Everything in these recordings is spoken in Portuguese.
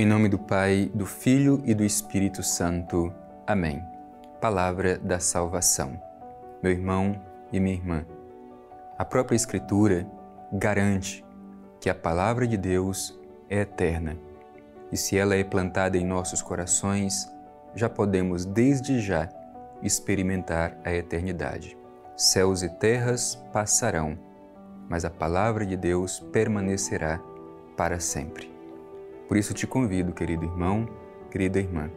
Em nome do Pai, do Filho e do Espírito Santo. Amém. Palavra da salvação. Meu irmão e minha irmã, a própria Escritura garante que a palavra de Deus é eterna. E se ela é plantada em nossos corações, já podemos desde já experimentar a eternidade. Céus e terras passarão, mas a palavra de Deus permanecerá para sempre. Por isso te convido, querido irmão, querida irmã,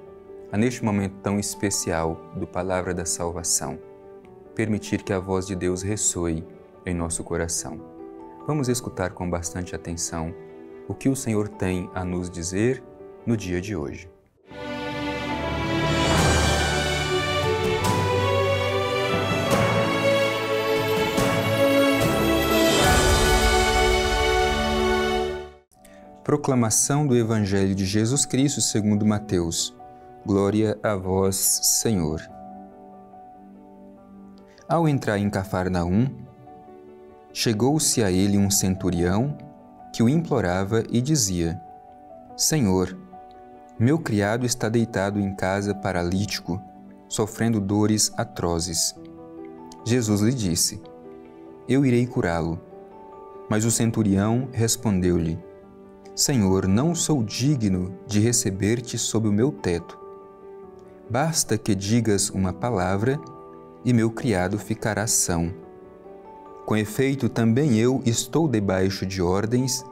a neste momento tão especial do Palavra da Salvação, permitir que a voz de Deus ressoe em nosso coração. Vamos escutar com bastante atenção o que o Senhor tem a nos dizer no dia de hoje. Proclamação do Evangelho de Jesus Cristo segundo Mateus. Glória a vós, Senhor. Ao entrar em Cafarnaum, chegou-se a ele um centurião que o implorava e dizia: Senhor, meu criado está deitado em casa paralítico, sofrendo dores atrozes. Jesus lhe disse: Eu irei curá-lo. Mas o centurião respondeu-lhe: Senhor, não sou digno de receber-te sob o meu teto. Basta que digas uma palavra e meu criado ficará são. Com efeito, também eu estou debaixo de ordens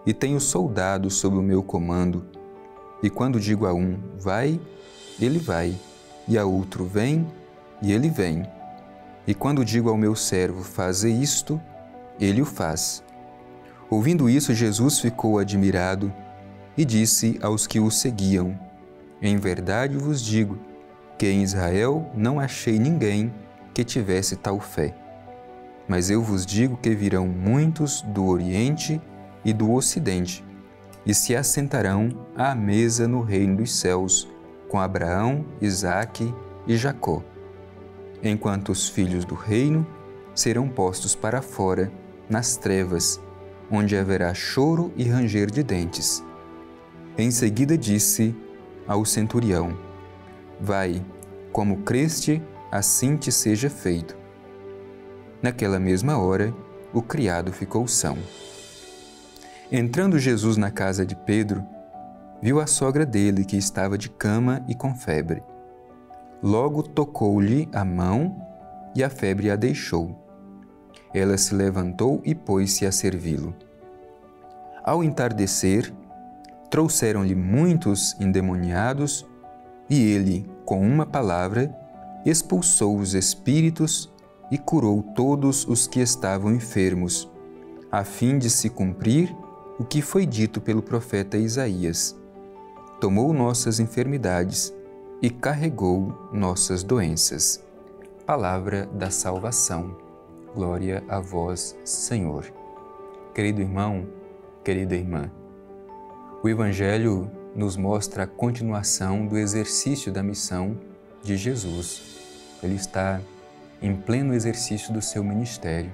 e tenho soldados sob o meu comando. E quando digo a um, vai, ele vai, e a outro, vem, e ele vem. E quando digo ao meu servo, faze isto, ele o faz. Ouvindo isso, Jesus ficou admirado e disse aos que o seguiam: Em verdade vos digo que em Israel não achei ninguém que tivesse tal fé. Mas eu vos digo que virão muitos do Oriente e do Ocidente e se assentarão à mesa no reino dos céus com Abraão, Isaque e Jacó, enquanto os filhos do reino serão postos para fora nas trevas, onde haverá choro e ranger de dentes. Em seguida disse ao centurião: Vai, como creste, assim te seja feito. Naquela mesma hora, o criado ficou são. Entrando Jesus na casa de Pedro, viu a sogra dele que estava de cama e com febre. Logo tocou-lhe a mão e a febre a deixou. Ela se levantou e pôs-se a servi-lo. Ao entardecer, trouxeram-lhe muitos endemoniados e ele, com uma palavra, expulsou os espíritos e curou todos os que estavam enfermos, a fim de se cumprir o que foi dito pelo profeta Isaías: Tomou nossas enfermidades e carregou nossas doenças. Palavra da salvação. Glória a vós, Senhor. Querido irmão, querida irmã, o Evangelho nos mostra a continuação do exercício da missão de Jesus. Ele está em pleno exercício do seu ministério.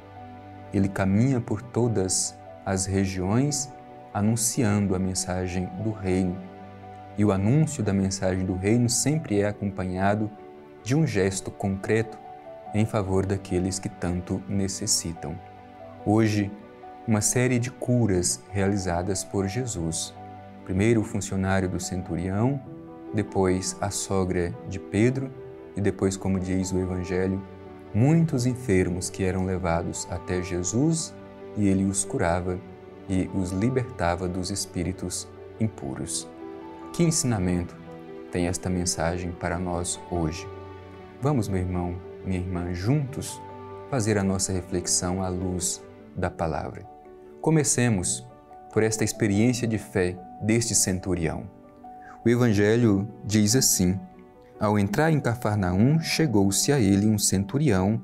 Ele caminha por todas as regiões anunciando a mensagem do reino. E o anúncio da mensagem do reino sempre é acompanhado de um gesto concreto em favor daqueles que tanto necessitam. Hoje, uma série de curas realizadas por Jesus. Primeiro o funcionário do centurião, depois a sogra de Pedro e depois, como diz o Evangelho, muitos enfermos que eram levados até Jesus e ele os curava e os libertava dos espíritos impuros. Que ensinamento tem esta mensagem para nós hoje? Vamos, meu irmão, minha irmã, juntos fazer a nossa reflexão à luz da palavra. Comecemos por esta experiência de fé deste centurião. O Evangelho diz assim: Ao entrar em Cafarnaum, chegou-se a ele um centurião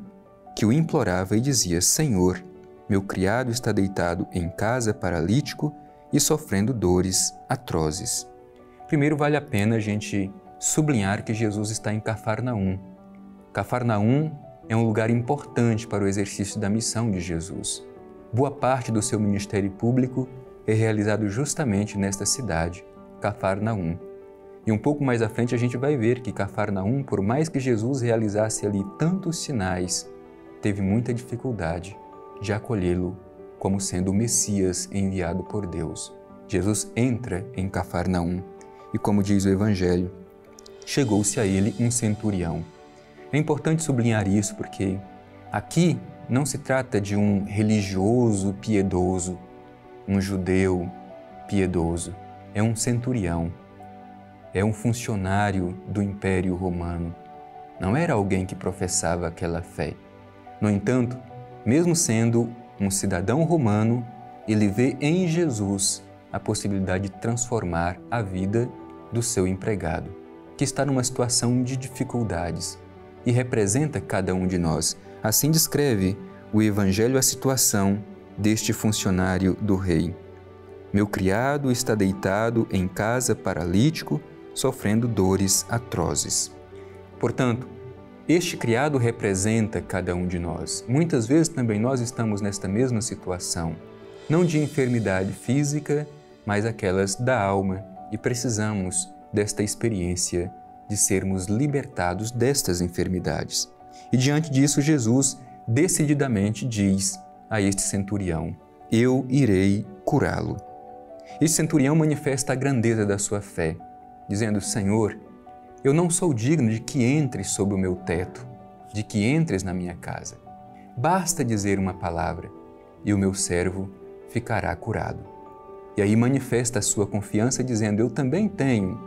que o implorava e dizia: Senhor, meu criado está deitado em casa paralítico e sofrendo dores atrozes. Primeiro, vale a pena a gente sublinhar que Jesus está em Cafarnaum. Cafarnaum é um lugar importante para o exercício da missão de Jesus. Boa parte do seu ministério público é realizado justamente nesta cidade, Cafarnaum. E um pouco mais à frente a gente vai ver que Cafarnaum, por mais que Jesus realizasse ali tantos sinais, teve muita dificuldade de acolhê-lo como sendo o Messias enviado por Deus. Jesus entra em Cafarnaum e, como diz o Evangelho, chegou-se a ele um centurião. É importante sublinhar isso porque aqui não se trata de um religioso piedoso, um judeu piedoso. É um centurião, é um funcionário do Império Romano. Não era alguém que professava aquela fé. No entanto, mesmo sendo um cidadão romano, ele vê em Jesus a possibilidade de transformar a vida do seu empregado, que está numa situação de dificuldades e representa cada um de nós. Assim descreve o Evangelho a situação deste funcionário do rei. Meu criado está deitado em casa paralítico, sofrendo dores atrozes. Portanto, este criado representa cada um de nós. Muitas vezes também nós estamos nesta mesma situação, não de enfermidade física, mas aquelas da alma, e precisamos desta experiência de sermos libertados destas enfermidades. E diante disso, Jesus decididamente diz a este centurião: eu irei curá-lo. Este centurião manifesta a grandeza da sua fé, dizendo: Senhor, eu não sou digno de que entres sob o meu teto, de que entres na minha casa. Basta dizer uma palavra e o meu servo ficará curado. E aí manifesta a sua confiança dizendo: eu também tenho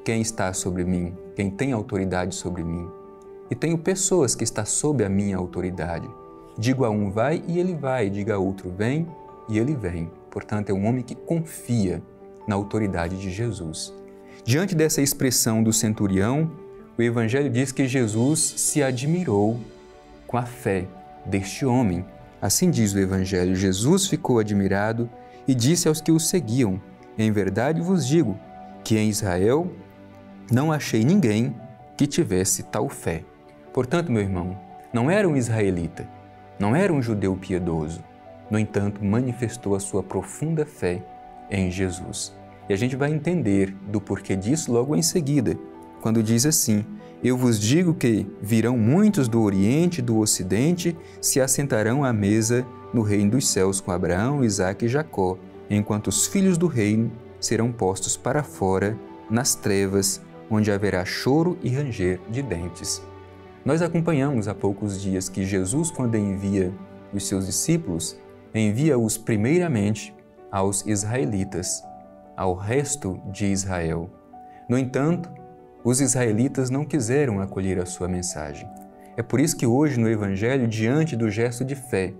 quem está sobre mim, quem tem autoridade sobre mim. E tenho pessoas que estão sob a minha autoridade. Digo a um vai e ele vai, digo a outro vem e ele vem. Portanto, é um homem que confia na autoridade de Jesus. Diante dessa expressão do centurião, o Evangelho diz que Jesus se admirou com a fé deste homem. Assim diz o Evangelho: Jesus ficou admirado e disse aos que o seguiam: em verdade vos digo que em Israel não achei ninguém que tivesse tal fé. Portanto, meu irmão, não era um israelita, não era um judeu piedoso. No entanto, manifestou a sua profunda fé em Jesus. E a gente vai entender do porquê disso logo em seguida, quando diz assim: eu vos digo que virão muitos do Oriente e do Ocidente, se assentarão à mesa no reino dos céus com Abraão, Isaque e Jacó, enquanto os filhos do reino serão postos para fora, nas trevas, onde haverá choro e ranger de dentes. Nós acompanhamos há poucos dias que Jesus, quando envia os seus discípulos, envia-os primeiramente aos israelitas, ao resto de Israel. No entanto, os israelitas não quiseram acolher a sua mensagem. É por isso que hoje no Evangelho, diante do gesto de fé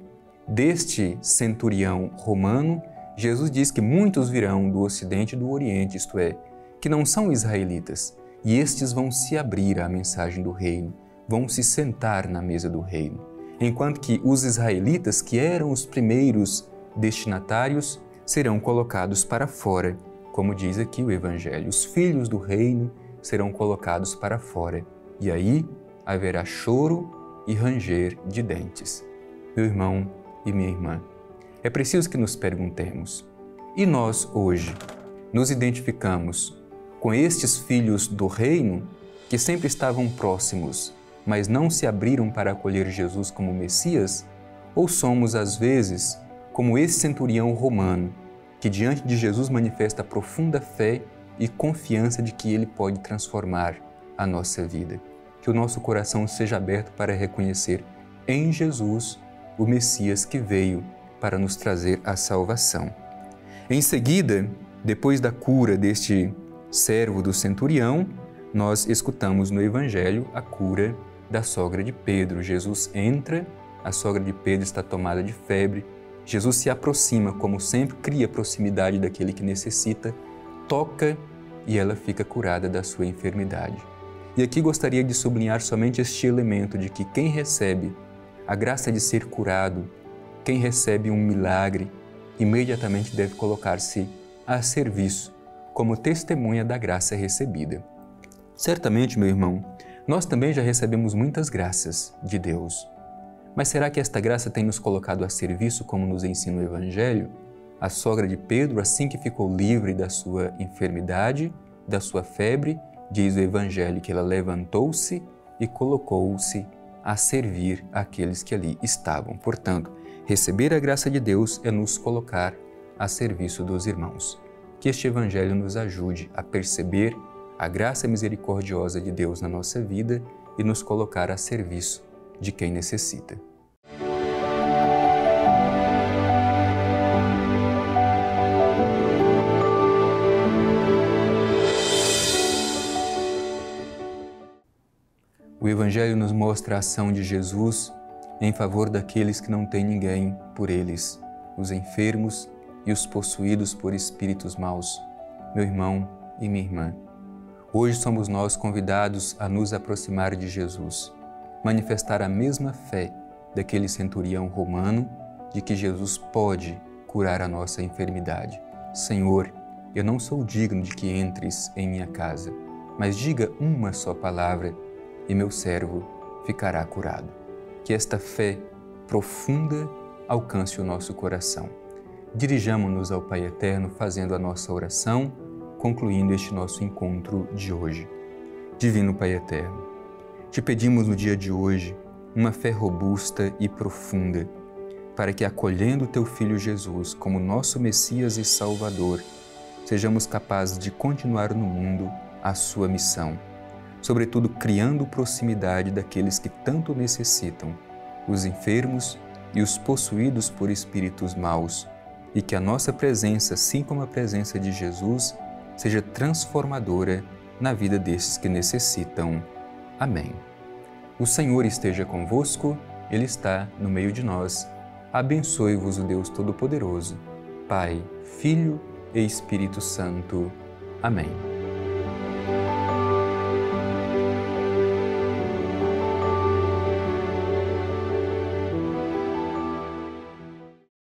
deste centurião romano, Jesus diz que muitos virão do Ocidente e do Oriente, isto é, que não são israelitas, e estes vão se abrir à mensagem do reino, vão se sentar na mesa do reino, enquanto que os israelitas, que eram os primeiros destinatários, serão colocados para fora, como diz aqui o Evangelho. Os filhos do reino serão colocados para fora, e aí haverá choro e ranger de dentes. Meu irmão e minha irmã, é preciso que nos perguntemos: e nós hoje nos identificamos com estes filhos do reino que sempre estavam próximos, mas não se abriram para acolher Jesus como Messias? Ou somos, às vezes, como esse centurião romano, que diante de Jesus manifesta profunda fé e confiança de que Ele pode transformar a nossa vida? Que o nosso coração seja aberto para reconhecer em Jesus o Messias que veio para nos trazer a salvação. Em seguida, depois da cura deste servo do centurião, nós escutamos no Evangelho a cura da sogra de Pedro. Jesus entra, a sogra de Pedro está tomada de febre, Jesus se aproxima, como sempre, cria proximidade daquele que necessita, toca e ela fica curada da sua enfermidade. E aqui gostaria de sublinhar somente este elemento de que quem recebe a graça de ser curado, quem recebe um milagre, imediatamente deve colocar-se a serviço, como testemunha da graça recebida. Certamente, meu irmão, nós também já recebemos muitas graças de Deus. Mas será que esta graça tem nos colocado a serviço, como nos ensina o Evangelho? A sogra de Pedro, assim que ficou livre da sua enfermidade, da sua febre, diz o Evangelho que ela levantou-se e colocou-se a servir aqueles que ali estavam. Portanto, receber a graça de Deus é nos colocar a serviço dos irmãos. Que este Evangelho nos ajude a perceber a graça misericordiosa de Deus na nossa vida e nos colocar a serviço de quem necessita. O Evangelho nos mostra a ação de Jesus em favor daqueles que não têm ninguém por eles, os enfermos e os possuídos por espíritos maus. Meu irmão e minha irmã, hoje somos nós convidados a nos aproximar de Jesus, manifestar a mesma fé daquele centurião romano de que Jesus pode curar a nossa enfermidade. Senhor, eu não sou digno de que entres em minha casa, mas diga uma só palavra e meu servo ficará curado. Que esta fé profunda alcance o nosso coração. Dirijamo-nos ao Pai Eterno fazendo a nossa oração, concluindo este nosso encontro de hoje. Divino Pai Eterno, te pedimos no dia de hoje uma fé robusta e profunda, para que, acolhendo teu Filho Jesus como nosso Messias e Salvador, sejamos capazes de continuar no mundo a sua missão, sobretudo criando proximidade daqueles que tanto necessitam, os enfermos e os possuídos por espíritos maus, e que a nossa presença, assim como a presença de Jesus, seja transformadora na vida desses que necessitam. Amém. O Senhor esteja convosco, Ele está no meio de nós. Abençoe-vos o Deus Todo-Poderoso, Pai, Filho e Espírito Santo. Amém.